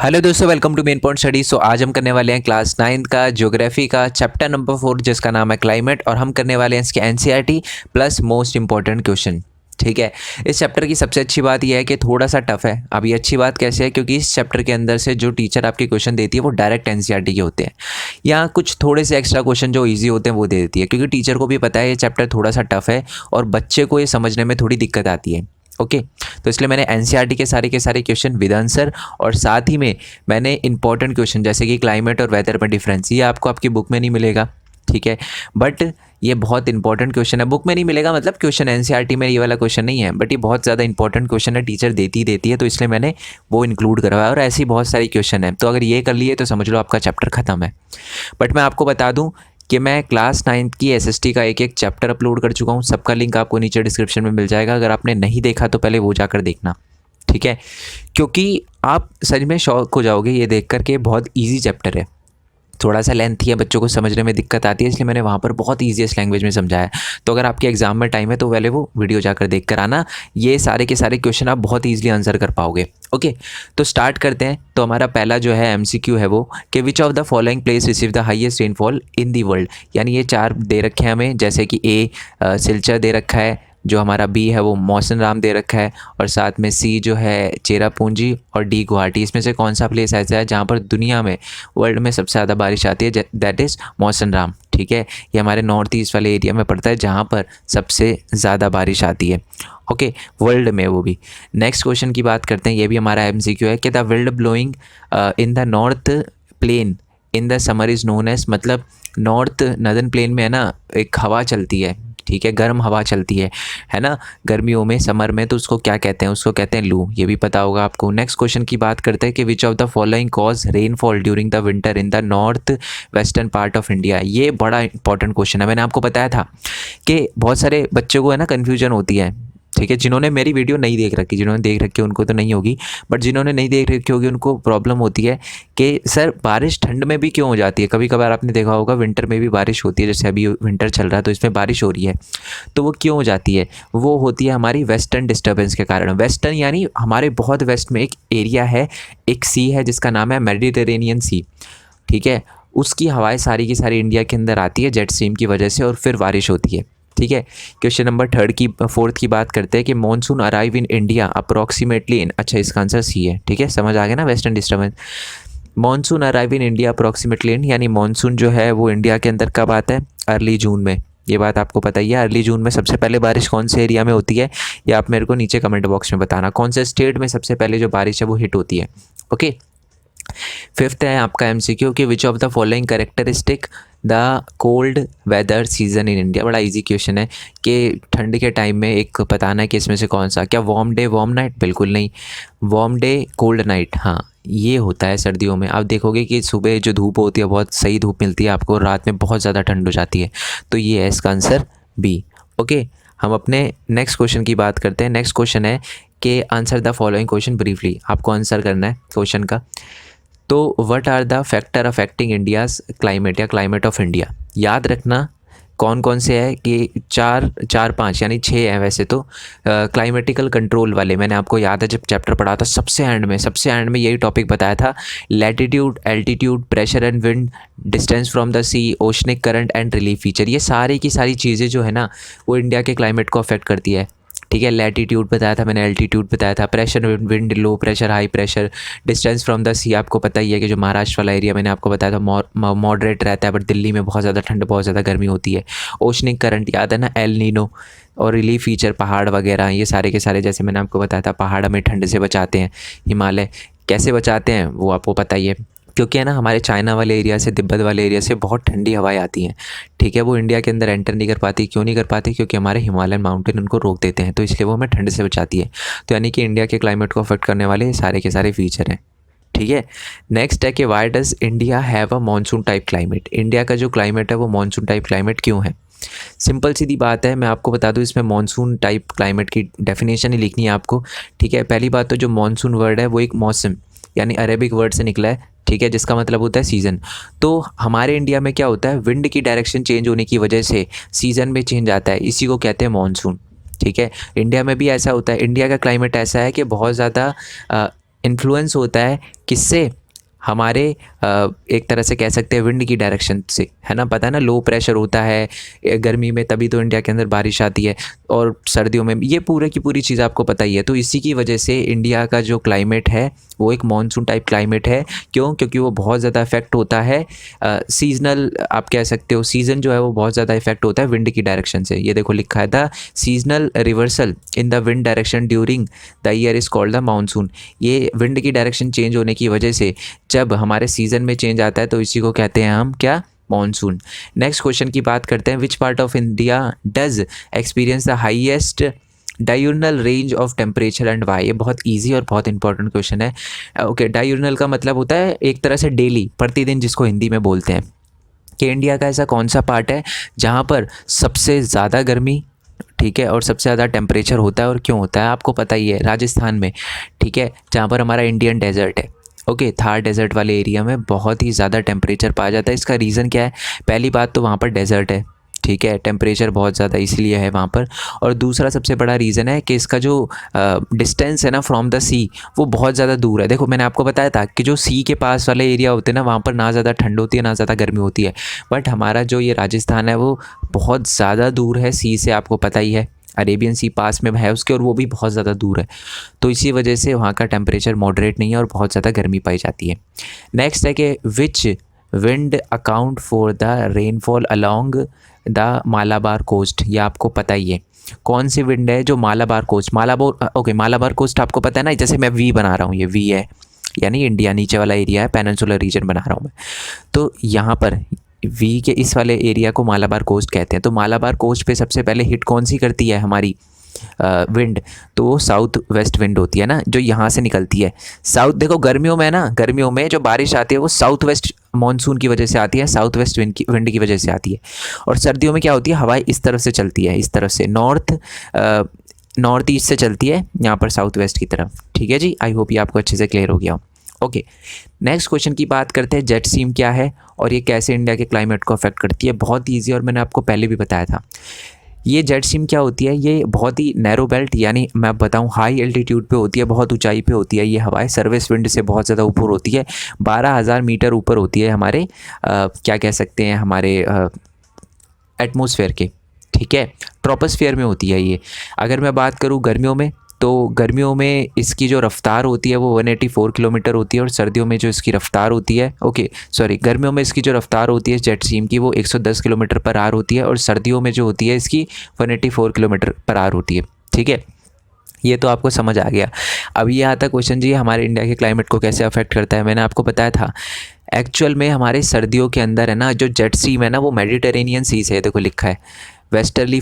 Hello दोस्तों, welcome to main point study. So आज हम करने वाले हैं क्लास 9 का ज्योग्राफी का चैप्टर नंबर 4 जिसका नाम है क्लाइमेट, और हम करने वाले हैं इसके NCERT plus most important question. ठीक है, इस चैप्टर की सबसे अच्छी बात यह है कि थोड़ा सा टफ है। अब ये अच्छी बात कैसे है, क्योंकि इस चैप्टर के अंदर से जो टीचर आपके क्वेश्चन देती है वो डायरेक्ट एनसीईआरटी के होते हैं, या कुछ थोड़े से एक्स्ट्रा क्वेश्चन जो ईजी होते हैं वो दे देती है, क्योंकि टीचर को भी पता है ये चैप्टर थोड़ा सा टफ है और बच्चे को ये समझने में थोड़ी दिक्कत आती है। ओके, तो इसलिए मैंने एनसीईआरटी के सारे क्वेश्चन विद आंसर, और साथ ही में मैंने इंपॉर्टेंट क्वेश्चन जैसे कि क्लाइमेट और वेदर में डिफरेंस, ये आपको आपकी बुक में नहीं मिलेगा। ठीक है, बट ये बहुत इंपॉर्टेंट क्वेश्चन है। बुक में नहीं मिलेगा मतलब क्वेश्चन एनसीईआरटी में ये वाला क्वेश्चन नहीं है, बट ये बहुत ज़्यादा इंपॉर्टेंट क्वेश्चन है, टीचर देती है, तो इसलिए मैंने वो इंक्लूड करवाया। और ऐसी बहुत सारी क्वेश्चन है, तो अगर ये कर लिए तो समझ लो आपका चैप्टर ख़त्म है। बट मैं आपको बता दूँ कि मैं क्लास 9 की एसएसटी का एक चैप्टर अपलोड कर चुका हूँ। सबका लिंक आपको नीचे डिस्क्रिप्शन में मिल जाएगा। अगर आपने नहीं देखा तो पहले वो जाकर देखना, ठीक है, क्योंकि आप सच में शॉक हो जाओगे ये देख कर के बहुत ईजी चैप्टर है। थोड़ा सा लेंथी है, बच्चों को समझने में दिक्कत आती है, इसलिए मैंने वहाँ पर बहुत ईजीएस्ट लैंग्वेज में समझाया। तो अगर आपके एग्जाम में टाइम है तो पहले वो वीडियो जाकर देख कर आना। ये सारे के सारे क्वेश्चन आप बहुत ईजिली आंसर कर पाओगे। ओके, तो स्टार्ट करते हैं। तो हमारा पहला जो है एमसीक्यू है वो कि which of the following place receive the highest rainfall in the world. यानी ये 4 दे रखे हैं हमें, जैसे कि ए सिलचर दे रखा है, जो हमारा बी है वो मौसनराम दे रखा है, और साथ में सी जो है चेरापूंजी, और डी गुवाहाटी। इसमें से कौन सा प्लेस ऐसा है जहाँ पर दुनिया में वर्ल्ड में सबसे ज़्यादा बारिश आती है? That is Mawsynram. ठीक है, ये हमारे नॉर्थ ईस्ट वाले एरिया में पड़ता है जहाँ पर सबसे ज़्यादा बारिश आती है। ओके, वर्ल्ड में वो भी। नेक्स्ट क्वेश्चन की बात करते हैं, ये भी हमारा एमसीक्यू है कि the wind blowing in the north plain in the summer is known as. मतलब नॉर्थ नदर्न प्लेन में है ना एक हवा चलती है, ठीक है, गर्म हवा चलती है ना, गर्मियों में, समर में, तो उसको क्या कहते हैं? उसको कहते हैं लू। ये भी पता होगा आपको। नेक्स्ट क्वेश्चन की बात करते हैं कि which of the following cause rainfall during the winter in the north western part of India. ये बड़ा इंपॉर्टेंट क्वेश्चन है। मैंने आपको बताया था कि बहुत सारे बच्चों को है ना कन्फ्यूजन होती है। ठीक है, जिन्होंने मेरी वीडियो नहीं देख रखी, जिन्होंने देख रखी है उनको तो नहीं होगी, बट जिन्होंने नहीं देख रखी होगी उनको प्रॉब्लम होती है कि सर बारिश ठंड में भी क्यों हो जाती है। कभी कभार आपने देखा होगा विंटर में भी बारिश होती है, जैसे अभी विंटर चल रहा है तो इसमें बारिश हो रही है, तो वो क्यों हो जाती है? वो होती है हमारी वेस्टर्न डिस्टर्बेंस के कारण। वेस्टर्न यानी हमारे बहुत वेस्ट में एक एरिया है, एक सी है जिसका नाम है मेडिटेरेनियन सी। ठीक है, उसकी हवाएं सारी की सारी इंडिया के अंदर आती है जेट स्ट्रीम की वजह से, और फिर बारिश होती है। ठीक है, क्वेश्चन नंबर 4 की बात करते हैं कि monsoon arrive in India approximately in. अच्छा, इसका आंसर सी है। ठीक है, समझ आ गया ना western disturbance. Monsoon arrive in India approximately in, यानी मॉनसून जो है वो इंडिया के अंदर कब आता है? अर्ली जून में। ये बात आपको पता ही है। अर्ली जून में सबसे पहले बारिश कौन से एरिया में होती है, या आप मेरे को नीचे कमेंट बॉक्स में बताना कौन से स्टेट में सबसे पहले जो बारिश है वो हिट होती है। ओके, 5th है आपका एमसीक्यू कि which of the following characteristic the cold weather season in India. बड़ा इजी क्वेश्चन है कि ठंड के टाइम में एक बताना है कि इसमें से कौन सा। क्या वार्म डे वार्म नाइट? बिल्कुल नहीं। वार्म डे कोल्ड नाइट, हाँ, ये होता है सर्दियों में। आप देखोगे कि सुबह जो धूप होती है बहुत सही धूप मिलती है आपको, रात में बहुत ज़्यादा ठंड हो जाती है, तो ये है इसका आंसर बी। ओके, हम अपने नेक्स्ट क्वेश्चन की बात करते हैं। नेक्स्ट क्वेश्चन है कि answer the following question briefly. आपको आंसर करना है क्वेश्चन का। तो what are the factor affecting India's climate, या क्लाइमेट ऑफ इंडिया। याद रखना कौन कौन से है कि 4 5 यानी 6 हैं वैसे तो क्लाइमेटिकल कंट्रोल वाले। मैंने आपको याद है जब चैप्टर पढ़ा था सबसे एंड में यही टॉपिक बताया था। Latitude, altitude, pressure and wind, distance from the sea, oceanic current and relief feature. ये सारी की सारी चीज़ें जो है ना वो इंडिया के क्लाइमेट को अफेक्ट करती है। ठीक है, लैटिट्यूड बताया था मैंने, एल्टीट्यूड बताया था, pressure wind, low pressure, high pressure, distance from the sea. आपको पता ही है कि जो महाराष्ट्र वाला एरिया मैंने आपको बताया था मॉडरेट रहता है, बट दिल्ली में बहुत ज़्यादा ठंड, बहुत ज़्यादा गर्मी होती है। ओशनिक करंट याद है ना, एल नीनो, और रिलीफ फीचर पहाड़ वगैरह, ये सारे के सारे जैसे मैंने आपको बताया था पहाड़ हमें ठंड से बचाते हैं। हिमालय कैसे बचाते हैं वो आपको पता ही है, क्योंकि है ना हमारे चाइना वाले एरिया से, तिब्बत वाले एरिया से बहुत ठंडी हवाएं आती हैं। ठीक है, वो इंडिया के अंदर एंटर नहीं कर पाती। क्यों नहीं कर पाती? क्योंकि हमारे हिमालयन माउंटेन उनको रोक देते हैं, तो इसलिए वो हमें ठंड से बचाती है। तो यानी कि इंडिया के क्लाइमेट को अफेक्ट करने वाले सारे के सारे फीचर हैं। ठीक है, नेक्स्ट है कि why does India have a monsoon type climate. India का जो क्लाइमेट है वो मानसून टाइप क्लाइमेट क्यों है? सिंपल सीधी बात है, मैं आपको बता दूं, इसमें मानसून टाइप क्लाइमेट की डेफिनेशन ही लिखनी है आपको। ठीक है, पहली बात तो जो मानसून वर्ड है वो एक मौसम यानी अरेबिक वर्ड से निकला है। ठीक है, जिसका मतलब होता है सीज़न। तो हमारे इंडिया में क्या होता है, विंड की डायरेक्शन चेंज होने की वजह से सीज़न में चेंज आता है, इसी को कहते हैं मानसून। ठीक है, इंडिया में भी ऐसा होता है। इंडिया का क्लाइमेट ऐसा है कि बहुत ज़्यादा इन्फ्लुएंस होता है किससे, हमारे एक तरह से कह सकते हैं विंड की डायरेक्शन से, है ना। पता है ना, लो प्रेशर होता है गर्मी में, तभी तो इंडिया के अंदर बारिश आती है, और सर्दियों में, ये पूरे की पूरी चीज़ आपको पता ही है। तो इसी की वजह से इंडिया का जो क्लाइमेट है वो एक मानसून टाइप क्लाइमेट है। क्यों? क्योंकि वो बहुत ज़्यादा इफेक्ट होता है सीजनल, आप कह सकते हो सीज़न जो है वो बहुत ज़्यादा इफेक्ट होता है विंड की डायरेक्शन से। ये देखो लिखा है, the seasonal reversal in the wind direction during the year is called the monsoon. ये विंड की डायरेक्शन चेंज होने की वजह से जब हमारे सीज़न में चेंज आता है तो इसी को कहते हैं हम क्या, मानसून। नेक्स्ट क्वेश्चन की बात करते हैं, which part of India does experience the highest diurnal range of temperature and why. ये बहुत इजी और बहुत इंपॉर्टेंट क्वेश्चन है। ओके, डायूर्नल का मतलब होता है एक तरह से डेली, प्रतिदिन, जिसको हिंदी में बोलते हैं, कि इंडिया का ऐसा कौन सा पार्ट है जहाँ पर सबसे ज़्यादा गर्मी, ठीक है, और सबसे ज़्यादा टेम्परेचर होता है, और क्यों होता है आपको पता ही है, राजस्थान में, ठीक है, जहाँ पर हमारा इंडियन डेजर्ट है। ओके, थार डेजर्ट वाले एरिया में बहुत ही ज़्यादा टेम्परेचर पाया जाता है। इसका रीज़न क्या है? पहली बात तो वहाँ पर डेजर्ट है, ठीक है, टेम्परेचर बहुत ज़्यादा इसलिए है वहाँ पर। और दूसरा सबसे बड़ा रीज़न है कि इसका जो डिस्टेंस है ना फ्रॉम द सी, वो बहुत ज़्यादा दूर है। देखो मैंने आपको बताया था कि जो सी के पास वाले एरिया होते हैं ना, वहाँ पर ना ज़्यादा ठंड होती है ना ज़्यादा गर्मी होती है, बट हमारा जो ये राजस्थान है वो बहुत ज़्यादा दूर है सी से, आपको पता ही है, अरेबियन सी पास में है उसके, और वो भी बहुत ज़्यादा दूर है। तो इसी वजह से वहाँ का टेम्परेचर मॉडरेट नहीं है और बहुत ज़्यादा गर्मी पाई जाती है। नेक्स्ट है कि which wind account for the rainfall along the Malabar coast. ये आपको पता ही है, कौन सी विंड है जो मालाबार कोस्ट, मालाबार कोस्ट आपको पता है ना, जैसे मैं वी बना रहा हूँ, ये वी है यानी इंडिया, नीचे वाला एरिया है, पेनिनसुलर रीजन बना रहा हूँ मैं। तो यहाँ पर वी के इस वाले एरिया को मालाबार कोस्ट कहते हैं। तो मालाबार कोस्ट पे सबसे पहले हिट कौन सी करती है हमारी विंड, तो वो साउथ वेस्ट विंड होती है ना, जो यहाँ से निकलती है साउथ। देखो गर्मियों में ना, गर्मियों में जो बारिश आती है वो साउथ वेस्ट मानसून की वजह से आती है, साउथ वेस्ट विंड की वजह से आती है। और सर्दियों में क्या होती है, हवाएं इस तरफ से चलती है, इस तरफ से नॉर्थ ईस्ट से चलती है यहाँ पर साउथ वेस्ट की तरफ। ठीक है जी, आई होप ये आपको अच्छे से क्लियर हो गया हो। ओके, नेक्स्ट क्वेश्चन की बात करते हैं, जेट स्ट्रीम क्या है और ये कैसे इंडिया के क्लाइमेट को अफेक्ट करती है। बहुत ईजी, और मैंने आपको पहले भी बताया था। ये जेट स्ट्रीम क्या होती है, ये बहुत ही नैरो बेल्ट, यानी मैं बताऊं हाई एल्टीट्यूड पे होती है, बहुत ऊंचाई पे होती है। ये हवाएं सर्विस विंड से बहुत ज़्यादा ऊपर होती है, 12,000 मीटर ऊपर होती है हमारे क्या कह सकते हैं, हमारे एटमॉस्फेयर के, ठीक है, ट्रोपोस्फेयर में होती है ये। अगर मैं बात करूँ गर्मियों में, तो गर्मियों में इसकी जो रफ़्तार होती है वो 184 किलोमीटर होती है, और सर्दियों में जो इसकी रफ़्तार होती है, गर्मियों में इसकी जो रफ़्तार होती है जेट स्ट्रीम की वो 110 किलोमीटर पर आवर होती है, और सर्दियों में जो होती है इसकी 184 किलोमीटर पर आवर होती है। ठीक है, ये तो आपको समझ आ गया। अब ये आता क्वेश्चन जी, हमारे इंडिया के क्लाइमेट को कैसे अफेक्ट करता है। मैंने आपको बताया था एक्चुअल में हमारे सर्दियों के अंदर है ना, जो जेट स्ट्रीम है ना, वो मेडिटेरेनियन सी से है, देखो लिखा है वेस्टर्ली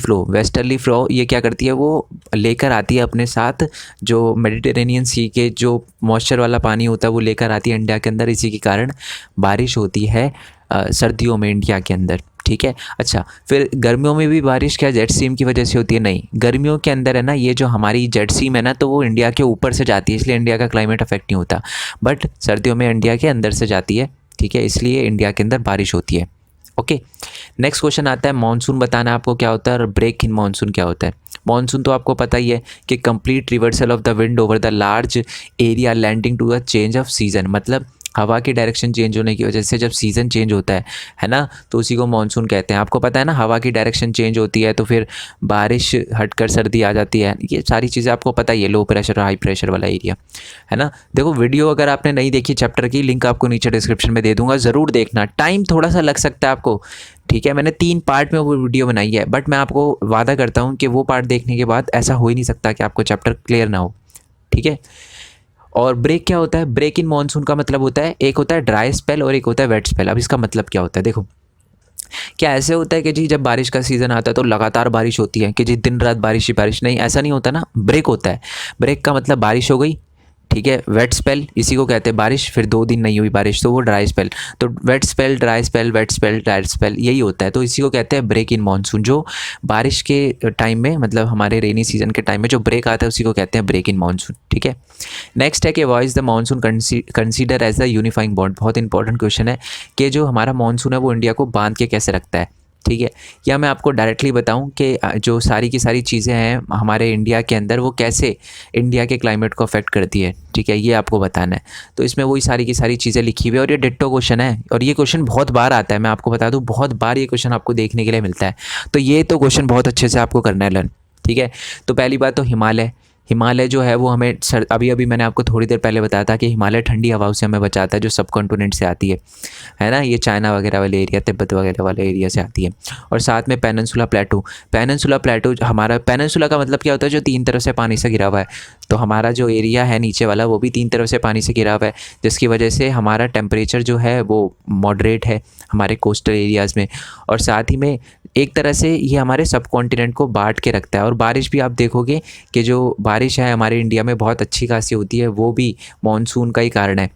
फ्लो। ये क्या करती है, वो लेकर आती है अपने साथ जो मेडिटेरेनियन सी के जो मॉइस्चर वाला पानी होता है वो लेकर आती है इंडिया के अंदर। इसी के कारण बारिश होती है सर्दियों में इंडिया के अंदर। ठीक है, अच्छा, फिर गर्मियों में भी बारिश क्या जेट स्ट्रीम की वजह से होती है? नहीं, गर्मियों के अंदर है ना, ये जो हमारी जेट स्ट्रीम है ना, तो वो इंडिया के ऊपर से जाती है, इसलिए इंडिया का क्लाइमेट अफेक्ट नहीं होता। बट सर्दियों में इंडिया के अंदर से जाती है, ठीक है, इसलिए इंडिया के अंदर बारिश होती है। ओके, नेक्स्ट क्वेश्चन आता है, मानसून बताना है आपको क्या होता है और ब्रेक इन मानसून क्या होता है। मानसून तो आपको पता ही है कि complete reversal of the wind over the large area landing to a change of season, मतलब हवा की डायरेक्शन चेंज होने की वजह से जब सीज़न चेंज होता है ना, तो उसी को मानसून कहते हैं। आपको पता है ना, हवा की डायरेक्शन चेंज होती है तो फिर बारिश हटकर सर्दी आ जाती है, ये सारी चीज़ें आपको पता ही है, लो प्रेशर और हाई प्रेशर वाला एरिया, है ना। देखो वीडियो अगर आपने नहीं देखी चैप्टर की, लिंक आपको नीचे डिस्क्रिप्शन में दे दूंगा, ज़रूर देखना। टाइम थोड़ा सा लग सकता है आपको, ठीक है, मैंने 3 पार्ट में वो वीडियो बनाई है, बट मैं आपको वादा करता हूँ कि वो पार्ट देखने के बाद ऐसा हो ही नहीं सकता कि आपको चैप्टर क्लियर ना हो। ठीक है, और ब्रेक क्या होता है? ब्रेक इन मानसून का मतलब होता है, एक होता है ड्राई स्पेल और एक होता है वेट स्पेल। अब इसका मतलब क्या होता है, देखो, क्या ऐसे होता है कि जी जब बारिश का सीज़न आता है तो लगातार बारिश होती है कि जी दिन रात बारिश ही बारिश? नहीं, ऐसा नहीं होता ना। ब्रेक होता है, ब्रेक का मतलब बारिश हो गई, ठीक है, वेट स्पेल इसी को कहते हैं बारिश, फिर 2 दिन नहीं हुई बारिश तो वो ड्राई स्पेल। तो wet spell, dry spell, wet spell, dry spell, यही होता है। तो इसी को कहते हैं ब्रेक इन मानसून। जो बारिश के टाइम में, मतलब हमारे रेनी सीजन के टाइम में जो ब्रेक आता है उसी को कहते हैं ब्रेक इन मानसून। ठीक है, नेक्स्ट है कि why is the monsoon consider as the unifying bond. बहुत इंपॉर्टेंट क्वेश्चन है कि जो हमारा मानसून है वो इंडिया को बांध के कैसे रखता है। ठीक है, या मैं आपको डायरेक्टली बताऊं कि जो सारी की सारी चीज़ें हैं हमारे इंडिया के अंदर वो कैसे इंडिया के क्लाइमेट को अफेक्ट करती है, ठीक है, ये आपको बताना है। तो इसमें वही सारी की सारी चीज़ें लिखी हुई है और ये डिट्टो क्वेश्चन है और ये क्वेश्चन बहुत बार आता है, मैं आपको बता दूं बहुत बार ये क्वेश्चन आपको देखने के लिए मिलता है। तो ये तो क्वेश्चन बहुत अच्छे से आपको करना है लर्न, ठीक है। तो पहली बात तो हिमालय जो है वो हमें अभी अभी मैंने आपको थोड़ी देर पहले बताया था कि हिमालय ठंडी हवाओं से हमें बचाता है जो सब कॉन्टिनेंट से आती है ना, ये चाइना वगैरह वाले एरिया, तिब्बत वगैरह वाले एरिया से आती है। और साथ में पेनिनसुला प्लेटू हमारा, पेनिनसुला का मतलब क्या होता है, जो 3 तरफ से पानी से घिरा हुआ है। तो हमारा जो एरिया है नीचे वाला वो भी 3 तरफ से पानी से घिरा हुआ है, जिसकी वजह से हमारा टेम्परेचर जो है वो मॉडरेट है हमारे कोस्टल एरियाज़ में। और साथ ही में एक तरह से ये हमारे सब कॉन्टिनेंट को बांट के रखता है। और बारिश भी आप देखोगे कि जो बारिश है हमारे इंडिया में बहुत अच्छी खासी होती है, वो भी मानसून का ही कारण है,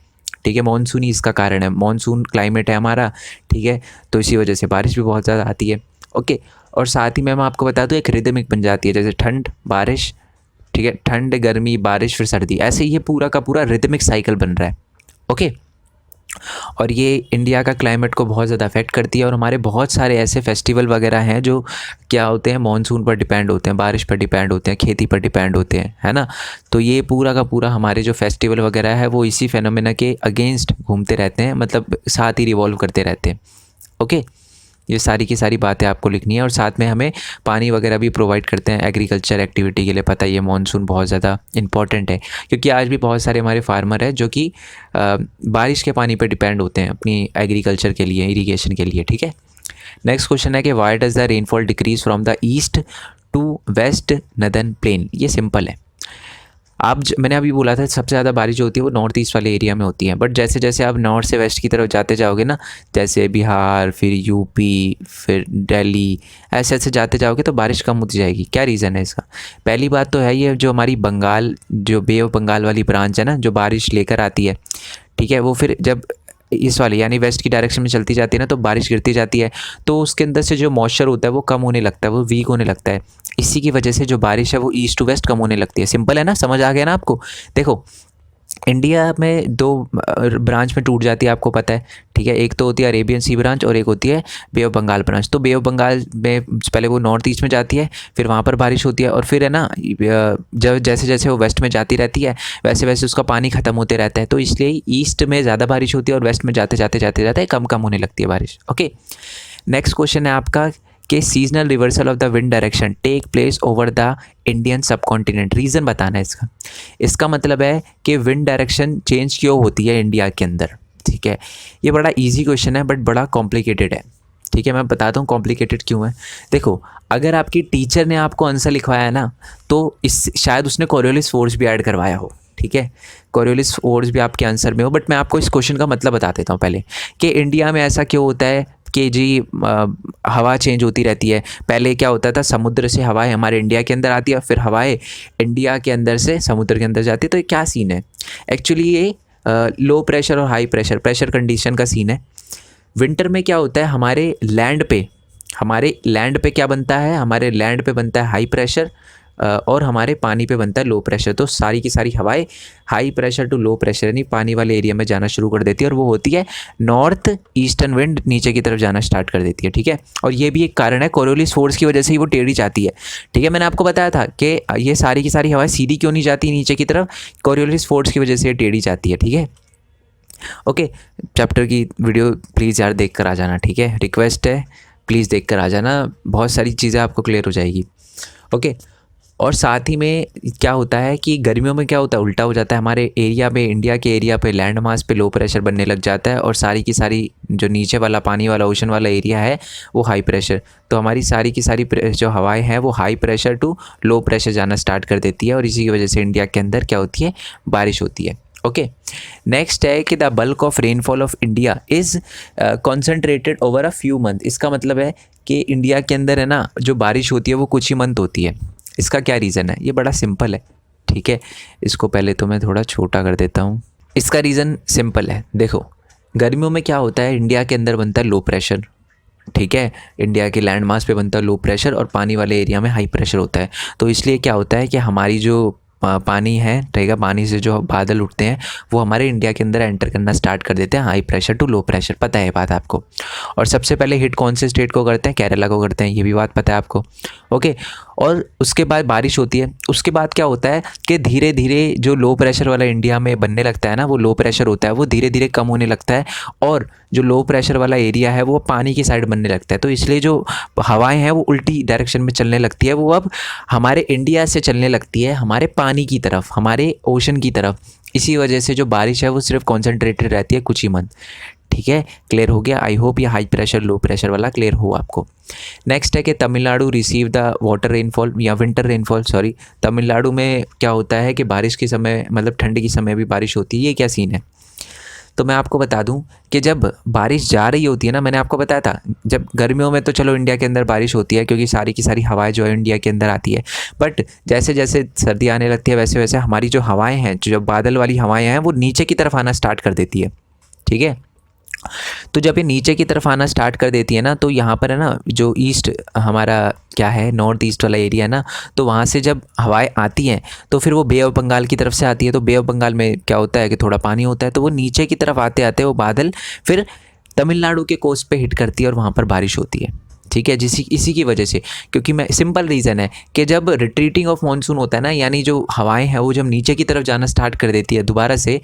ठीक है, मानसून ही इसका कारण है, मानसून क्लाइमेट है हमारा, ठीक है। तो इसी वजह से बारिश भी बहुत ज़्यादा आती है, ओके। और साथ ही मैं आपको बता दूँ एक रिदमिक बन जाती है, जैसे ठंड बारिश, ठीक है, ठंड गर्मी बारिश फिर सर्दी, ऐसे ये पूरा का पूरा रिदमिक साइकिल बन रहा है, ओके। और ये इंडिया का क्लाइमेट को बहुत ज़्यादा अफेक्ट करती है। और हमारे बहुत सारे ऐसे फेस्टिवल वगैरह हैं जो क्या होते हैं, मानसून पर डिपेंड होते हैं, बारिश पर डिपेंड होते हैं, खेती पर डिपेंड होते हैं, है ना। तो ये पूरा का पूरा हमारे जो फेस्टिवल वगैरह है वो इसी फेनोमेना के अगेंस्ट घूमते रहते हैं, मतलब साथ ही रिवॉल्व करते रहते हैं, ओके। ये सारी की सारी बातें आपको लिखनी है। और साथ में हमें पानी वगैरह भी प्रोवाइड करते हैं एग्रीकल्चर एक्टिविटी के लिए, पता है ये मानसून बहुत ज़्यादा इंपॉर्टेंट है, क्योंकि आज भी बहुत सारे हमारे फार्मर हैं जो कि बारिश के पानी पर डिपेंड होते हैं अपनी एग्रीकल्चर के लिए, इरीगेशन के लिए, ठीक है। नेक्स्ट क्वेश्चन है कि why does the rainfall decrease from the east to west northern plain. ये सिंपल है, मैंने अभी बोला था सबसे ज़्यादा बारिश जो होती है वो नॉर्थ ईस्ट वाले एरिया में होती है, बट जैसे जैसे आप नॉर्थ से वेस्ट की तरफ जाते जाओगे ना, जैसे बिहार फिर यूपी फिर दिल्ली, ऐसे ऐसे जाते जाओगे तो बारिश कम होती जाएगी। क्या रीज़न है इसका? पहली बात तो है ये जो हमारी बंगाल, जो बे ऑफ बंगाल वाली ब्रांच है ना, जो बारिश लेकर आती है, ठीक है, वो फिर जब इस वाली यानी वेस्ट की डायरेक्शन में चलती जाती है ना, तो बारिश गिरती जाती है, तो उसके अंदर से जो मॉइस्चर होता है वो कम होने लगता है, वो वीक होने लगता है। इसी की वजह से जो बारिश है वो ईस्ट टू वेस्ट कम होने लगती है। सिंपल है ना, समझ आ गया ना आपको? देखो इंडिया में 2 ब्रांच में टूट जाती है, आपको पता है, ठीक है। एक तो होती है अरेबियन सी ब्रांच और एक होती है बे ऑफ बंगाल ब्रांच। तो बे ऑफ बंगाल में पहले वो नॉर्थ ईस्ट में जाती है, फिर वहाँ पर बारिश होती है, और फिर है ना जब जैसे जैसे वो वेस्ट में जाती रहती है वैसे वैसे उसका पानी ख़त्म होते रहता है, तो इसलिए ईस्ट में ज़्यादा बारिश होती है और वेस्ट में जाते जाते जाते जाते कम कम होने लगती है बारिश, ओके। नेक्स्ट क्वेश्चन है आपका कि seasonal reversal of the wind direction take place over the Indian subcontinent. Reason बताना है इसका। इसका मतलब है कि विंड डायरेक्शन चेंज क्यों होती है इंडिया के अंदर, ठीक है। ये बड़ा इजी क्वेश्चन है बट बड़ा कॉम्प्लिकेटेड है, ठीक है। मैं बताता हूँ कॉम्प्लिकेटेड क्यों है। देखो अगर आपकी टीचर ने आपको आंसर लिखवाया है ना, तो इस शायद उसने कोरियोलिस फोर्स भी ऐड करवाया हो, ठीक है, कोरियोलिस फोर्स भी आपके आंसर में हो। बट मैं आपको इस क्वेश्चन का मतलब बता देता हूँ पहले कि इंडिया में ऐसा क्यों होता है कि जी हवा चेंज होती रहती है। पहले क्या होता था, समुद्र से हवाएं हमारे इंडिया के अंदर आती है, फिर हवाएं इंडिया के अंदर से समुद्र के अंदर जाती है। तो ये क्या सीन है? एक्चुअली ये लो प्रेशर और हाई प्रेशर कंडीशन का सीन है। विंटर में क्या होता है, हमारे लैंड पे क्या बनता है, हमारे लैंड पे बनता है हाई प्रेशर और हमारे पानी पे बनता है लो प्रेशर। तो सारी की सारी हवाएं high pressure to low pressure यानी पानी वाले एरिया में जाना शुरू कर देती है, और वो होती है नॉर्थ ईस्टर्न विंड, नीचे की तरफ जाना स्टार्ट कर देती है, ठीक है। और ये भी एक कारण है, कोरियोलिस फोर्स की वजह से ही वो टेढ़ी जाती है, ठीक है। मैंने आपको बताया था कि ये सारी की सारी हवाएं सीधी क्यों नहीं जाती नीचे की तरफ, कोरियोलिस फोर्स की वजह से ये टेढ़ी जाती है, ठीक है। ओके, चैप्टर की वीडियो प्लीज़ यार देख कर आ जाना, ठीक है, रिक्वेस्ट है, प्लीज़ देख कर आ जाना, बहुत सारी चीज़ें आपको क्लियर हो जाएगी, ओके। और साथ ही में क्या होता है कि गर्मियों में क्या होता है, उल्टा हो जाता है। हमारे एरिया पे, इंडिया के एरिया पे लैंड मास पे लो प्रेशर बनने लग जाता है, और सारी की सारी जो नीचे वाला पानी वाला ओशन वाला एरिया है वो हाई प्रेशर। तो हमारी सारी की सारी जो हवाएं हैं वो high pressure to low pressure जाना स्टार्ट कर देती है, और इसी की वजह से इंडिया के अंदर क्या होती है, बारिश होती है, ओके। नेक्स्ट है कि the bulk of rainfall of India is concentrated over a few month. इसका मतलब है कि इंडिया के अंदर है ना जो बारिश होती है वो कुछ ही मंथ होती है। इसका क्या रीज़न है? ये बड़ा सिंपल है, ठीक है। इसको पहले तो मैं थोड़ा छोटा कर देता हूँ। इसका रीज़न सिंपल है, देखो गर्मियों में क्या होता है, इंडिया के अंदर बनता है लो प्रेशर, ठीक है, इंडिया के लैंड मास पे बनता है लो प्रेशर और पानी वाले एरिया में हाई प्रेशर होता है। तो इसलिए क्या होता है कि हमारी जो पानी है रहेगा, पानी से जो बादल उठते हैं वो हमारे इंडिया के अंदर एंटर करना स्टार्ट कर देते हैं high pressure to low pressure, पता है बात आपको। और सबसे पहले हिट कौन से स्टेट को करते हैं, केरला को करते हैं, ये भी बात पता है आपको। ओके, और उसके बाद बारिश होती है। उसके बाद क्या होता है कि धीरे धीरे जो लो प्रेशर वाला इंडिया में बनने लगता है ना, वो लो प्रेशर होता है वो धीरे धीरे कम होने लगता है, और जो लो प्रेशर वाला एरिया है वो पानी की साइड बनने लगता है। तो इसलिए जो हवाएं हैं वो उल्टी डायरेक्शन में चलने लगती है, वो अब हमारे इंडिया से चलने लगती है हमारे पानी की तरफ, हमारे ओशन की तरफ। इसी वजह से जो बारिश है वो सिर्फ कॉन्सेंट्रेटेड रहती है कुछ ही मंथ। ठीक है, क्लियर हो गया। आई होप ये हाई प्रेशर लो प्रेशर वाला क्लियर हो आपको। नेक्स्ट है कि Tamil Nadu receive the water rainfall या विंटर रेनफॉल, सॉरी। तमिलनाडु में क्या होता है कि बारिश के समय, मतलब ठंड के समय भी बारिश होती है, ये क्या सीन है। तो मैं आपको बता दूं कि जब बारिश जा रही होती है ना, मैंने आपको बताया था, जब गर्मियों में तो चलो इंडिया के अंदर बारिश होती है क्योंकि सारी की सारी हवाएं जो है इंडिया के अंदर आती है, बट जैसे जैसे सर्दी आने लगती है वैसे वैसे हमारी जो हवाएं हैं, जो बादल वाली हवाएं हैं, वो नीचे की तरफ आना स्टार्ट कर देती है। ठीक है, तो जब ये नीचे की तरफ आना स्टार्ट कर देती है ना, तो यहाँ पर है ना, जो ईस्ट हमारा क्या है, नॉर्थ ईस्ट वाला एरिया है ना, तो वहाँ से जब हवाएं आती हैं तो फिर वो बे ऑफ बंगाल की तरफ से आती है। तो बे ऑफ बंगाल में क्या होता है कि थोड़ा पानी होता है, तो वो नीचे की तरफ आते आते वो बादल फिर तमिलनाडु के कोस्ट पे हिट करती है और वहाँ पर बारिश होती है। ठीक है, इसी की वजह से, क्योंकि मैं सिंपल रीज़न है कि जब रिट्रीटिंग ऑफ मानसून होता है ना, यानी जो हवाएं हैं वो जब नीचे की तरफ जाना स्टार्ट कर देती है दोबारा से,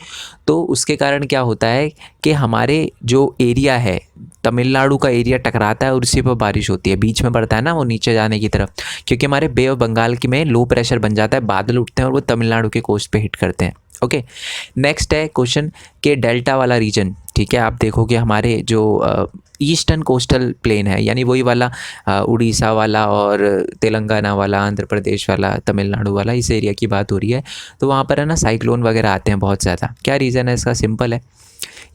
तो उसके कारण क्या होता है कि हमारे जो एरिया है, तमिलनाडु का एरिया टकराता है और उसी पर बारिश होती है, बीच में पड़ता है ना वो नीचे जाने की तरफ, क्योंकि हमारे बे ऑफ बंगाल की में लो प्रेशर बन जाता है, बादल उठते हैं और वो तमिलनाडु के कोस्ट पे हिट करते हैं। ओके, नेक्स्ट है क्वेश्चन के डेल्टा वाला रीजन। ठीक है, आप देखोगे हमारे जो ईस्टर्न कोस्टल प्लेन है, यानी वही वाला उड़ीसा वाला और तेलंगाना वाला, आंध्र प्रदेश वाला, तमिलनाडु वाला, इस एरिया की बात हो रही है। तो वहाँ पर है ना साइक्लोन वगैरह आते हैं बहुत ज़्यादा। क्या रीज़न है इसका, सिंपल है,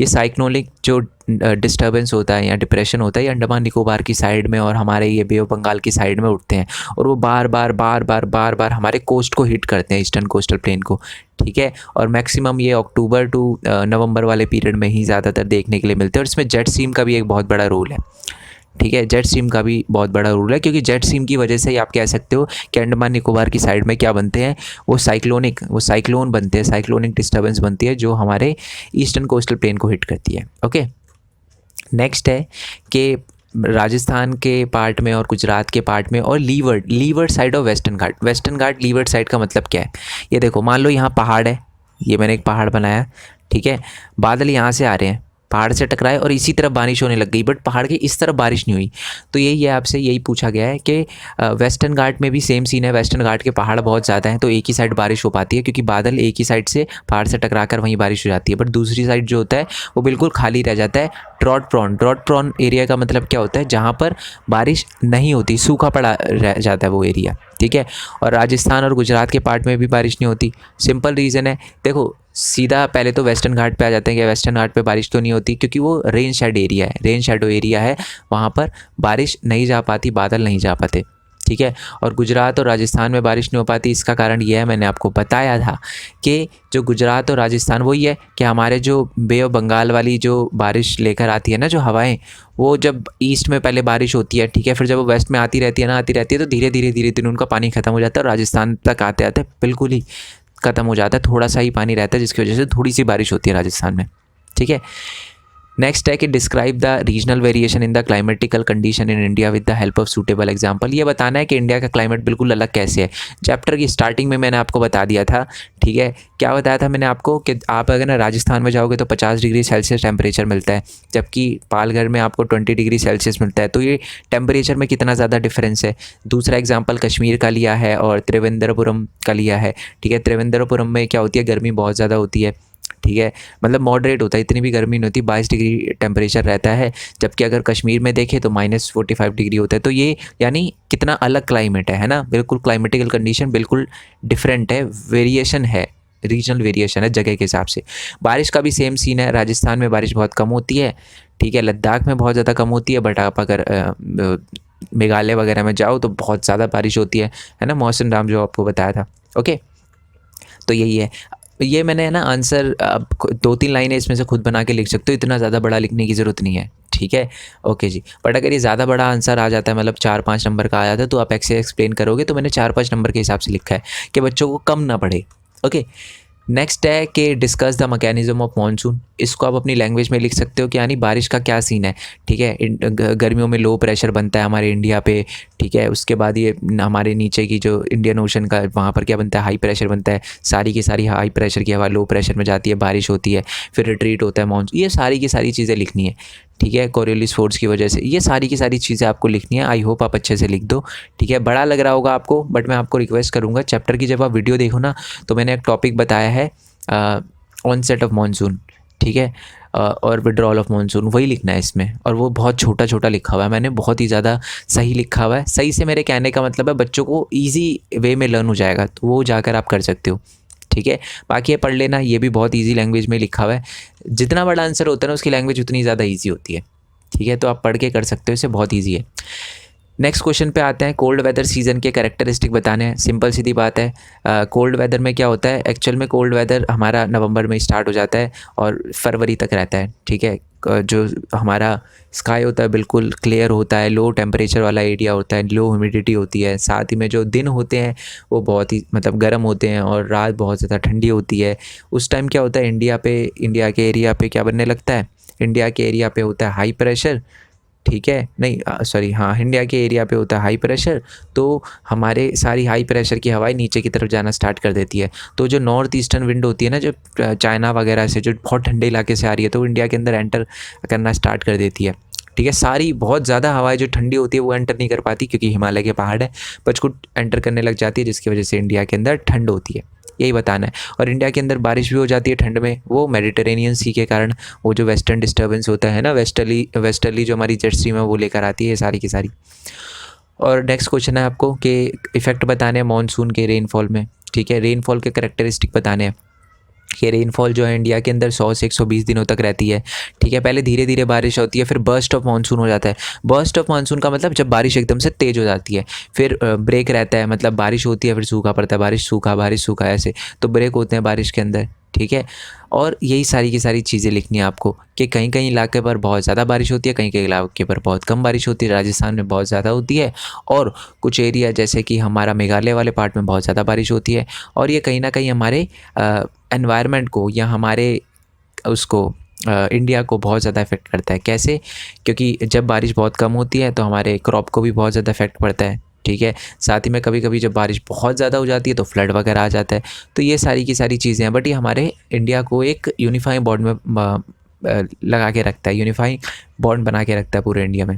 ये साइक्लोनिक जो डिस्टर्बेंस होता है या डिप्रेशन होता है, ये अंडमान निकोबार की साइड में और हमारे ये बे ऑफ बंगाल की साइड में उठते हैं और वो बार बार हमारे कोस्ट को हिट करते हैं, ईस्टर्न कोस्टल प्लेन को। ठीक है, और मैक्सिमम ये अक्टूबर टू नवंबर वाले पीरियड में ही ज़्यादातर देखने के लिए मिलते हैं, और इसमें जेट स्ट्रीम का भी एक बहुत बड़ा रोल है। ठीक है, जेट स्ट्रीम का भी बहुत बड़ा रोल है, क्योंकि जेट स्ट्रीम की वजह से ही आप कह सकते हो कि अंडमान निकोबार की साइड में क्या बनते हैं, वो साइक्लोन बनते हैं, साइक्लोनिक डिस्टर्बेंस बनती है जो हमारे ईस्टर्न कोस्टल प्लेन को हिट करती है। ओके, नेक्स्ट है कि राजस्थान के पार्ट में और गुजरात के पार्ट में और levered side of western Ghat levered side का मतलब क्या है, ये देखो, मान लो यहाँ पहाड़ है, ये मैंने एक पहाड़ बनाया, ठीक है, बादल यहाँ से आ रहे हैं, पहाड़ से टकराए और इसी तरफ बारिश होने लग गई, बट पहाड़ के इस तरफ बारिश नहीं हुई। तो यही है, आपसे यही पूछा गया है कि वेस्टर्न घाट में भी सेम सीन है, वेस्टर्न घाट के पहाड़ बहुत ज़्यादा हैं तो एक ही साइड बारिश हो पाती है, क्योंकि बादल एक ही साइड से पहाड़ से टकरा कर वहीं बारिश हो जाती है, बट दूसरी साइड जो होता है वो बिल्कुल खाली रह जाता है। ड्रॉट प्रॉन एरिया का मतलब क्या होता है, जहाँ पर बारिश नहीं होती, सूखा पड़ा रह जाता है वो एरिया। ठीक है, और राजस्थान और गुजरात के पार्ट में भी बारिश नहीं होती। सिंपल रीज़न है, देखो सीधा पहले तो वेस्टर्न घाट पे आ जाते हैं कि वेस्टर्न घाट पे बारिश तो नहीं होती, क्योंकि वो रेन शैडो एरिया है, वहाँ पर बारिश नहीं जा पाती, बादल नहीं जा पाते। ठीक है, और गुजरात और राजस्थान में बारिश नहीं हो पाती, इसका कारण ये है, मैंने आपको बताया था कि जो गुजरात और राजस्थान वही है कि हमारे जो बे ऑफ बंगाल वाली जो बारिश लेकर आती है ना, जो हवाएं, वो जब ईस्ट में पहले बारिश होती है, ठीक है, फिर जब वो वेस्ट में आती रहती है तो धीरे धीरे उनका पानी ख़त्म हो जाता है और राजस्थान तक आते आते बिल्कुल ही ख़त्म हो जाता है, थोड़ा सा ही पानी रहता है, जिसकी वजह से थोड़ी सी बारिश होती है राजस्थान में। ठीक है, नेक्स्ट है कि describe the regional variation in the climatical condition in India with the help of suitable example. ये बताना है कि इंडिया का क्लाइमेट बिल्कुल अलग कैसे है। चैप्टर की स्टार्टिंग में मैंने आपको बता दिया था, ठीक है, क्या बताया था मैंने आपको कि आप अगर ना राजस्थान में जाओगे तो 50 डिग्री सेल्सियस टेम्परेचर मिलता है, जबकि पालघर में आपको 20 डिग्री सेल्सियस मिलता है। तो ये टेम्परेचर में कितना ज़्यादा डिफरेंस है। दूसरा एग्जाम्पल कश्मीर का लिया है और त्रिवेंद्रपुरम का लिया है। ठीक है, त्रिवेंद्रपुरम में क्या होती है, गर्मी बहुत ज़्यादा होती है, ठीक है, मतलब मॉडरेट होता है, इतनी भी गर्मी नहीं होती, 22 डिग्री टेम्परेचर रहता है, जबकि अगर कश्मीर में देखें तो -45 डिग्री होता है। तो ये यानी कितना अलग क्लाइमेट है ना, बिल्कुल क्लाइमेटिकल कंडीशन बिल्कुल डिफरेंट है, वेरिएशन है, रीजनल वेरिएशन है जगह के हिसाब से। बारिश का भी सेम सीन है, राजस्थान में बारिश बहुत कम होती है, ठीक है, लद्दाख में बहुत ज़्यादा कम होती है, बट आप अगर मेघालय वगैरह में जाओ तो बहुत ज़्यादा बारिश होती है ना, मौसम राम जो आपको बताया था। ओके, तो यही है, ये मैंने है ना आंसर, आप 2-3 लाइनें इसमें से खुद बना के लिख सकते हो, इतना ज़्यादा बड़ा लिखने की ज़रूरत नहीं है। ठीक है, ओके जी। बट अगर ये ज़्यादा बड़ा आंसर आ जाता है, मतलब 4-5 नंबर का आ जाता है, तो आप ऐसे एक्सप्लेन करोगे। तो मैंने 4-5 नंबर के हिसाब से लिखा है कि बच्चों को कम ना पढ़े। ओके, नेक्स्ट है कि discuss the mechanism of monsoon. इसको आप अपनी लैंग्वेज में लिख सकते हो कि यानी बारिश का क्या सीन है। ठीक है, गर्मियों में लो प्रेशर बनता है हमारे इंडिया पे। ठीक है, उसके बाद ये हमारे नीचे की जो इंडियन ओशन का, वहाँ पर क्या बनता है, हाई प्रेशर बनता है। सारी की सारी हाई प्रेशर की हवा लो प्रेशर में जाती है, बारिश होती है, फिर रिट्रीट होता है मानसून। ये सारी की सारी चीज़ें लिखनी है। ठीक है, कोरियोलिस फोर्स की वजह से ये सारी की सारी चीज़ें आपको लिखनी है। आई होप आप अच्छे से लिख दो। ठीक है, बड़ा लग रहा होगा आपको, बट मैं आपको रिक्वेस्ट करूँगा चैप्टर की जब आप वीडियो देखो ना, तो मैंने एक टॉपिक बताया है ऑनसेट ऑफ मानसून। ठीक है, और विड्रॉल ऑफ मानसून, वही लिखना है इसमें। और वो बहुत छोटा छोटा लिखा हुआ है मैंने, बहुत ही ज़्यादा सही लिखा हुआ है। सही से मेरे कहने का मतलब है बच्चों को ईजी वे में लर्न हो जाएगा, तो वो जाकर आप कर सकते हो। ठीक है, बाकी ये पढ़ लेना, ये भी बहुत इजी लैंग्वेज में लिखा हुआ है। जितना बड़ा आंसर होता है ना, उसकी लैंग्वेज उतनी ज़्यादा इजी होती है। ठीक है, तो आप पढ़ के कर सकते हो, इसे बहुत ईजी है। नेक्स्ट क्वेश्चन पे आते हैं। कोल्ड वेदर सीज़न के कैरेक्टरिस्टिक बताने हैं। सिंपल सीधी बात है, कोल्ड वेदर में क्या होता है, एक्चुअल में कोल्ड वेदर हमारा नवंबर में स्टार्ट हो जाता है और फरवरी तक रहता है। ठीक है, जो हमारा स्काई होता है बिल्कुल क्लियर होता है, लो टेम्परेचर वाला एरिया होता है, लो ह्यूमिडिटी होती है। साथ ही में जो दिन होते हैं वो बहुत ही मतलब गर्म होते हैं और रात बहुत ज़्यादा ठंडी होती है। उस टाइम क्या होता है, इंडिया के एरिया पे क्या बनने लगता है, इंडिया के एरिया पे होता है हाई प्रेशर। ठीक है, नहीं सॉरी, हाँ, इंडिया के एरिया पे होता है हाई प्रेशर। तो हमारे सारी हाई प्रेशर की हवाएं नीचे की तरफ जाना स्टार्ट कर देती है। तो जो नॉर्थ ईस्टर्न विंड होती है ना, जो चाइना वगैरह से, जो बहुत ठंडे इलाके से आ रही है, तो इंडिया के अंदर एंटर करना स्टार्ट कर देती है। ठीक है, सारी बहुत ज़्यादा हवाएं जो ठंडी होती है वो एंटर नहीं कर पाती, क्योंकि हिमालय के पहाड़ है, बट कुछ एंटर करने लग जाती है, जिसकी वजह से इंडिया के अंदर ठंड होती है। यही बताना है। और इंडिया के अंदर बारिश भी हो जाती है ठंड में, वो मेडिटेरेनियन सी के कारण, वो जो वेस्टर्न डिस्टर्बेंस होता है ना, वेस्टर्ली जो हमारी जेट स्ट्रीम है वो लेकर आती है, ये सारी की सारी। और नेक्स्ट क्वेश्चन है आपको कि इफेक्ट बताने हैं मानसून के रेनफॉल में। ठीक है, रेनफॉल के कैरेक्टरिस्टिक बताने हैं कि रेनफॉल जो है इंडिया के अंदर 100 से 120 दिनों तक रहती है। ठीक है, पहले धीरे धीरे बारिश होती है, फिर बर्स्ट ऑफ मानसून हो जाता है। बर्स्ट ऑफ मानसून का मतलब जब बारिश एकदम से तेज़ हो जाती है, फिर ब्रेक रहता है, मतलब बारिश होती है फिर सूखा पड़ता है, बारिश सूखा ऐसे, तो ब्रेक होते हैं बारिश के अंदर। ठीक है, और यही सारी की सारी चीज़ें लिखनी है आपको कि कहीं कहीं इलाके पर बहुत ज़्यादा बारिश होती है, कहीं कहीं इलाके पर बहुत कम बारिश होती है। राजस्थान में बहुत ज़्यादा होती है, और कुछ एरिया जैसे कि हमारा मेघालय वाले पार्ट में बहुत ज़्यादा बारिश होती है। और ये कहीं ना कहीं हमारे एनवायरनमेंट को या हमारे उसको इंडिया को बहुत ज़्यादा इफेक्ट करता है। कैसे? क्योंकि जब बारिश बहुत कम होती है तो हमारे क्रॉप को भी बहुत ज़्यादा इफेक्ट पड़ता है। ठीक है, साथ ही में कभी कभी जब बारिश बहुत ज़्यादा हो जाती है तो फ्लड वगैरह आ जाता है। तो ये सारी की सारी चीज़ें हैं, बट ये हमारे इंडिया को एक यूनिफाइंग बॉन्ड में लगा के रखता है, यूनिफाइंग बॉन्ड बना के रखता है पूरे इंडिया में।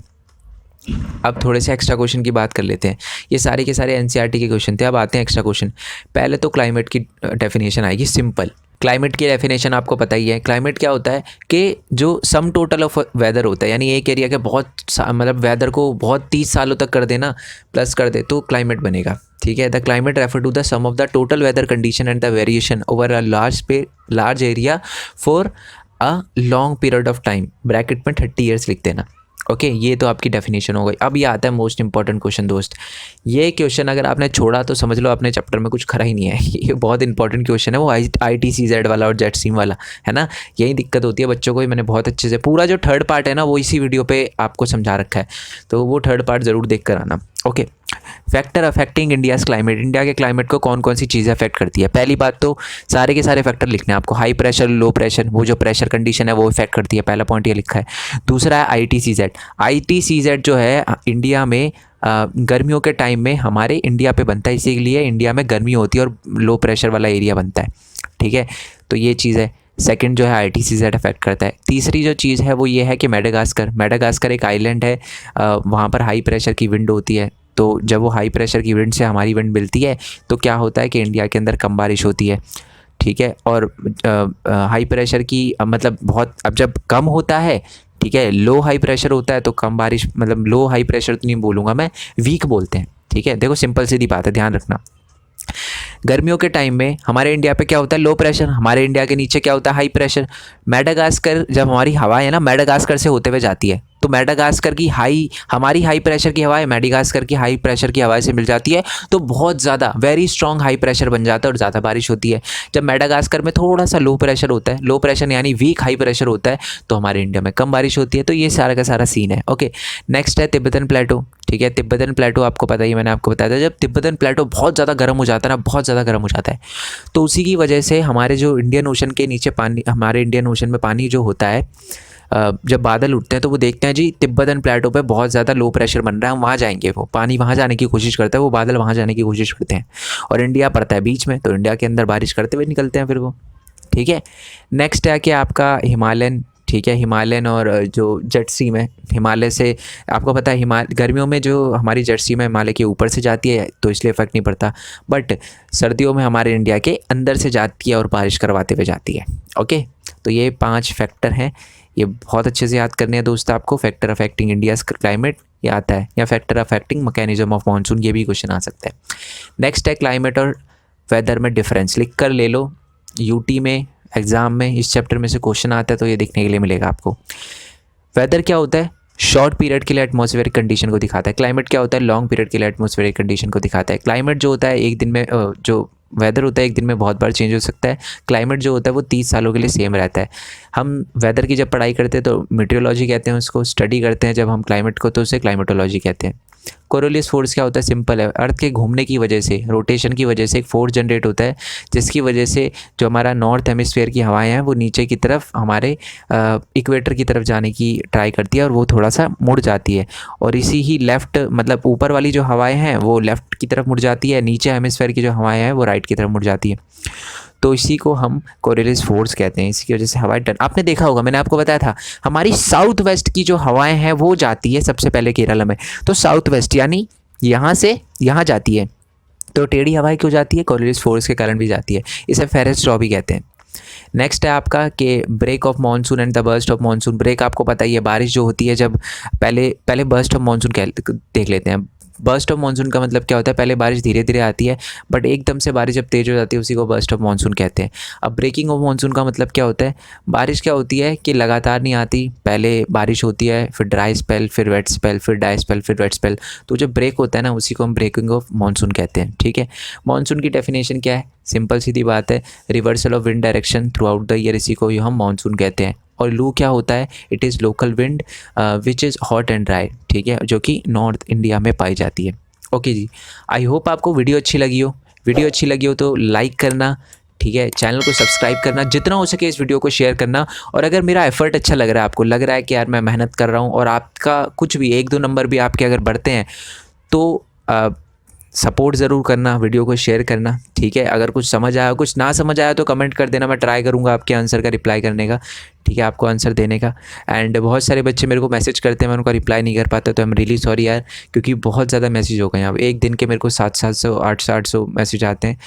अब थोड़े से एक्स्ट्रा क्वेश्चन की बात कर लेते हैं। ये सारे के सारे एनसीईआरटी के क्वेश्चन थे, अब आते हैं एक्स्ट्रा क्वेश्चन। पहले तो क्लाइमेट की डेफिनेशन आएगी सिंपल। क्लाइमेट की डेफिनेशन आपको पता ही है। क्लाइमेट क्या होता है कि जो सम टोटल ऑफ वेदर होता है, यानी एक एरिया के मतलब वेदर को बहुत 30 सालों तक कर देना, प्लस कर दे तो क्लाइमेट बनेगा। ठीक है, the climate refer to the sum of the total weather condition and the variation over a large area for a long period of time. Bracket में 30 ईयर्स लिख देना। ओके, ये तो आपकी डेफिनेशन हो गई। अब ये आता है मोस्ट इंपॉर्टेंट क्वेश्चन दोस्त। ये क्वेश्चन अगर आपने छोड़ा तो समझ लो अपने चैप्टर में कुछ खरा ही नहीं है। ये बहुत इंपॉर्टेंट क्वेश्चन है, वो ITCZ वाला और जेट स्ट्रीम वाला है ना। यही दिक्कत होती है बच्चों को। मैंने बहुत अच्छे से पूरा जो थर्ड पार्ट है ना वो इसी वीडियो पे आपको समझा रखा है, तो वो थर्ड पार्ट ज़रूर देख कर आना। Okay, factor affecting India's climate. India के क्लाइमेट को कौन कौन सी चीज़ें अफेक्ट करती है? पहली बात तो सारे के सारे फैक्टर लिखने हैं आपको। हाई प्रेशर, लो प्रेशर, वो जो प्रेशर कंडीशन है वो इफेक्ट करती है, पहला पॉइंट ये लिखा है। दूसरा है ITCZ जो है इंडिया में गर्मियों के टाइम में हमारे इंडिया पे बनता है, इसीलिए इंडिया में गर्मी होती है और लो प्रेशर वाला एरिया बनता है। ठीक है, तो ये चीज़ है। सेकंड जो है ITCZ अफेक्ट करता है। तीसरी जो चीज़ है वो ये है कि मेडागास्कर एक आइलैंड है, वहाँ पर हाई प्रेशर की विंड होती है। तो जब वो हाई प्रेशर की विंड से हमारी विंड मिलती है तो क्या होता है कि इंडिया के अंदर कम बारिश होती है। ठीक है, और हाई प्रेशर की मतलब बहुत, अब जब कम होता है, ठीक है, लो हाई प्रेशर होता है तो कम बारिश, मतलब लो हाई प्रेशर तो नहीं बोलूँगा मैं, वीक बोलते हैं। ठीक है, देखो सिंपल सीधी बात है, ध्यान रखना। गर्मियों के टाइम में हमारे इंडिया पे क्या होता है, लो प्रेशर, हमारे इंडिया के नीचे क्या होता है, हाई प्रेशर। मेडागास्कर जब हमारी हवा है ना मेडागास्कर से होते हुए जाती है, तो मेडागास्कर की हमारी हाई प्रेशर की हवाएं मेडागास्कर की हाई प्रेशर की हवाएं से मिल जाती है, तो बहुत ज़्यादा वेरी स्ट्रॉन्ग हाई प्रेशर बन जाता है और ज़्यादा बारिश होती है। जब मेडागास्कर में थोड़ा सा लो प्रेशर होता है, लो प्रेशर यानी वीक हाई प्रेशर होता है, तो हमारे इंडिया में कम बारिश होती है। तो ये सारा का सारा सीन है। ओके, नेक्स्ट है तिब्बतन प्लेटो। ठीक है, तिब्बतन प्लेटो आपको पता ही, मैंने आपको बताया था, जब तिब्बतन प्लेटो बहुत ज़्यादा गर्म हो जाता है ना, बहुत ज़्यादा गर्म हो जाता है, तो उसी की वजह से हमारे जो इंडियन ओशन के नीचे पानी, हमारे इंडियन ओशन में पानी जो होता है, जब बादल उठते हैं तो वो देखते हैं जी तिब्बतन प्लेटो पे बहुत ज़्यादा लो प्रेशर बन रहा है, हम वहाँ जाएंगे, वो पानी वहाँ जाने की कोशिश करता है, वो बादल वहाँ जाने की कोशिश करते हैं, और इंडिया पड़ता है बीच में, तो इंडिया के अंदर बारिश करते हुए निकलते हैं फिर वो। ठीक है, नेक्स्ट है कि आपका हिमालयन। ठीक है, हिमालयन और जो जेट स्ट्रीम है हिमालय से, आपको पता है गर्मियों में जो हमारी जेट स्ट्रीम है हिमालय के ऊपर से जाती है, तो इसलिए इफेक्ट नहीं पड़ता, बट सर्दियों में हमारे इंडिया के अंदर से जाती है और बारिश करवाते हुए जाती है। ओके, तो ये 5 फैक्टर हैं, ये बहुत अच्छे से याद करने हैं दोस्त आपको। फैक्टर अफेक्टिंग इंडियाज़ क्लाइमेट ये आता है, या factor affecting mechanism of monsoon, ये भी क्वेश्चन आ सकता है। नेक्स्ट है क्लाइमेट और वेदर में डिफरेंस, लिख कर ले लो, यूटी में एग्ज़ाम में इस चैप्टर में से क्वेश्चन आता है, तो ये देखने के लिए मिलेगा आपको। वेदर क्या होता है? शॉर्ट पीरियड के लिए एटमॉस्फेरिक कंडीशन को दिखाता है। क्लाइमेट क्या होता है? लॉन्ग पीरियड के लिए एटमॉस्फेरिक कंडीशन को दिखाता है। क्लाइमेट जो होता है एक दिन में, जो वेदर होता है एक दिन में बहुत बार चेंज हो सकता है। क्लाइमेट जो होता है वो 30 सालों के लिए सेम रहता है। हम वेदर की जब पढ़ाई करते हैं तो मीटियोलॉजी कहते हैं उसको, स्टडी करते हैं जब हम क्लाइमेट को तो उसे क्लाइमेटोलॉजी कहते हैं। कोरियोलिस फोर्स क्या होता है? सिंपल है, अर्थ के घूमने की वजह से, रोटेशन की वजह से एक फोर्स जनरेट होता है, जिसकी वजह से जो हमारा नॉर्थ हेमिस्फीयर की हवाएं हैं वो नीचे की तरफ हमारे इक्वेटर की तरफ जाने की ट्राई करती है और वो थोड़ा सा मुड़ जाती है, और इसी ही लेफ़्ट, मतलब ऊपर वाली जो हवाएं हैं वो लेफ़्ट की तरफ मुड़ जाती है, नीचे हेमिस्फीयर की जो हवाएं हैं वो राइट की तरफ मुड़ जाती है। तो इसी को हम कोरियोलिस फोर्स कहते हैं। इसी की वजह से हवाएं टर्न, आपने देखा होगा, मैंने आपको बताया था, हमारी साउथ वेस्ट की जो हवाएं हैं वो जाती है सबसे पहले केरला में, तो साउथ वेस्ट यानी यहाँ से यहाँ जाती है, तो टेढ़ी हवाएं क्यों जाती है? कोरियोलिस फोर्स के कारण भी जाती है। इसे फेरेस लॉ भी कहते हैं। नेक्स्ट है आपका कि break of monsoon and the burst of monsoon. Break आपको पता ही है, बारिश जो होती है जब पहले बर्स्ट ऑफ मानसून देख लेते हैं। बर्स्ट ऑफ मानसून का मतलब क्या होता है? पहले बारिश धीरे धीरे आती है, बट एकदम से बारिश जब तेज़ हो जाती है उसी को बर्स्ट ऑफ मानसून कहते हैं। अब ब्रेकिंग ऑफ मानसून का मतलब क्या होता है? बारिश क्या होती है कि लगातार नहीं आती, पहले बारिश होती है, फिर ड्राई स्पेल, फिर वेट स्पेल, फिर ड्राई स्पेल, फिर वेट स्पेल, तो जब ब्रेक होता है ना उसी को हम ब्रेकिंग ऑफ मानसून कहते हैं। ठीक है, मानसून की डेफिनेशन क्या है? सिंपल सीधी बात है, reversal of wind direction through out the year, इसी को हम मानसून कहते हैं। और लू क्या होता है? It is local wind which is hot and dry, ठीक है, जो कि नॉर्थ इंडिया में पाई जाती है। ओके जी, आई होप आपको वीडियो अच्छी लगी हो। वीडियो अच्छी लगी हो तो लाइक करना, ठीक है, चैनल को सब्सक्राइब करना, जितना हो सके इस वीडियो को शेयर करना। और अगर मेरा एफर्ट अच्छा लग रहा है, आपको लग रहा है कि यार मैं मेहनत कर रहा हूँ और आपका कुछ भी 1-2 नंबर भी आपके अगर बढ़ते हैं, तो सपोर्ट ज़रूर करना, वीडियो को शेयर करना, ठीक है। अगर कुछ समझ आया, कुछ ना समझ आया तो कमेंट कर देना, मैं ट्राई करूँगा आपके आंसर का रिप्लाई करने का, ठीक है, आपको आंसर देने का। एंड बहुत सारे बच्चे मेरे को मैसेज करते हैं, मैं उनका रिप्लाई नहीं कर पाता, तो आई एम रियली सॉरी यार, क्योंकि बहुत ज़्यादा मैसेज हो गए हैं। अब एक दिन के मेरे को 700 800 मैसेज आते हैं,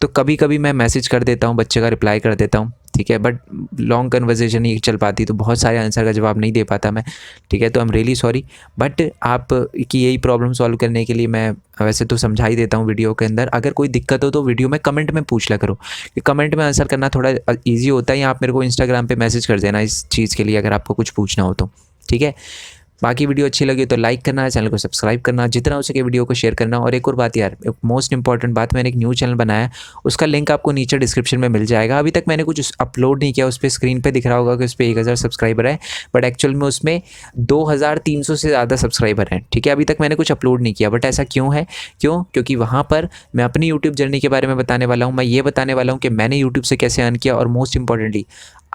तो कभी कभी मैं मैसेज कर देता हूँ, बच्चे का रिप्लाई कर देता हूँ, ठीक है, बट लॉन्ग कन्वर्सेशन नहीं चल पाती, तो बहुत सारे आंसर का जवाब नहीं दे पाता मैं, ठीक है, तो I am really sorry. But आप की यही प्रॉब्लम सॉल्व करने के लिए मैं वैसे तो समझा ही देता हूँ वीडियो के अंदर। अगर कोई दिक्कत हो तो वीडियो में कमेंट में पूछ लिया करो, कि कमेंट में आंसर करना थोड़ा ईजी होता है, या आप मेरे को इंस्टाग्राम पे मैसेज कर देना इस चीज़ के लिए अगर आपको कुछ पूछना हो तो, ठीक है। बाकी वीडियो अच्छी लगी तो लाइक करना, चैनल को सब्सक्राइब करना, जितना हो सके वीडियो को शेयर करना। और एक और बात यार, एक मोस्ट इंपॉर्टेंट बात, मैंने एक न्यू चैनल बनाया है, उसका लिंक आपको नीचे डिस्क्रिप्शन में मिल जाएगा। अभी तक मैंने कुछ अपलोड नहीं किया, उस पर स्क्रीन पे दिख रहा होगा कि उस पर 1000 सब्सक्राइबर है, बट एक्चुअल में उसमें 2300 से ज़्यादा सब्सक्राइबर हैं, ठीक है। अभी तक मैंने कुछ अपलोड नहीं किया, बट ऐसा क्यों है? क्योंकि वहाँ पर मैं अपनी यूट्यूब जर्नी के बारे में बताने वाला हूँ। मैं ये बताने वाला हूँ कि मैंने यूट्यूब से कैसे अर्न किया, और मोस्ट इंपॉर्टेंटली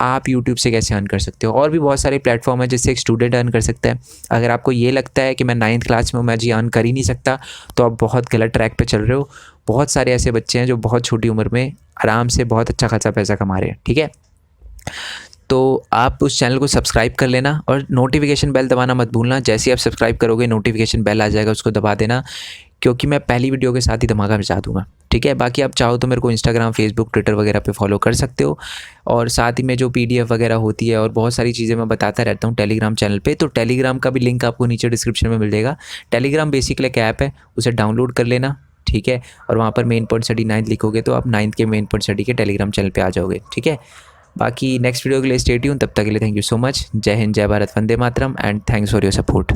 आप यूट्यूब से कैसे अर्न कर सकते हो। और भी बहुत सारे प्लेटफॉर्म है जिससे एक स्टूडेंट अर्न कर सकता है। अगर आपको ये लगता है कि मैं 9th क्लास में हूँ, मैं जी अर्न कर ही नहीं सकता, तो आप बहुत गलत ट्रैक पे चल रहे हो। बहुत सारे ऐसे बच्चे हैं जो बहुत छोटी उम्र में आराम से बहुत अच्छा खासा पैसा कमा रहे हैं, ठीक है। तो आप उस चैनल को सब्सक्राइब कर लेना, और नोटिफिकेशन बेल दबाना मत भूलना। जैसे ही आप सब्सक्राइब करोगे नोटिफिकेशन बेल आ जाएगा, उसको दबा देना, क्योंकि मैं पहली वीडियो के साथ ही धमाका मचा दूँगा, ठीक है। बाकी आप चाहो तो मेरे को इंस्टाग्राम, फेसबुक, ट्विटर वगैरह पे फॉलो कर सकते हो। और साथ ही में जो PDF वगैरह होती है और बहुत सारी चीज़ें मैं बताता रहता हूँ टेलीग्राम चैनल पे, तो टेलीग्राम का भी लिंक आपको नीचे डिस्क्रिप्शन में मिल जाएगा। टेलीग्राम बेसिकली एक ऐप है, उसे डाउनलोड कर लेना, ठीक है, और वहाँ पर मेन पॉइंट स्टडी 9th लिखोगे तो आप 9th के मेन पॉइंट स्टडी के टेलीग्राम चैनल पर आ जाओगे, ठीक है। बाकी नेक्स्ट वीडियो के लिए स्टे ट्यून, तब तक के लिए थैंक यू सो मच। जय हिंद, जय भारत, वंदे मातरम and thanks for your support.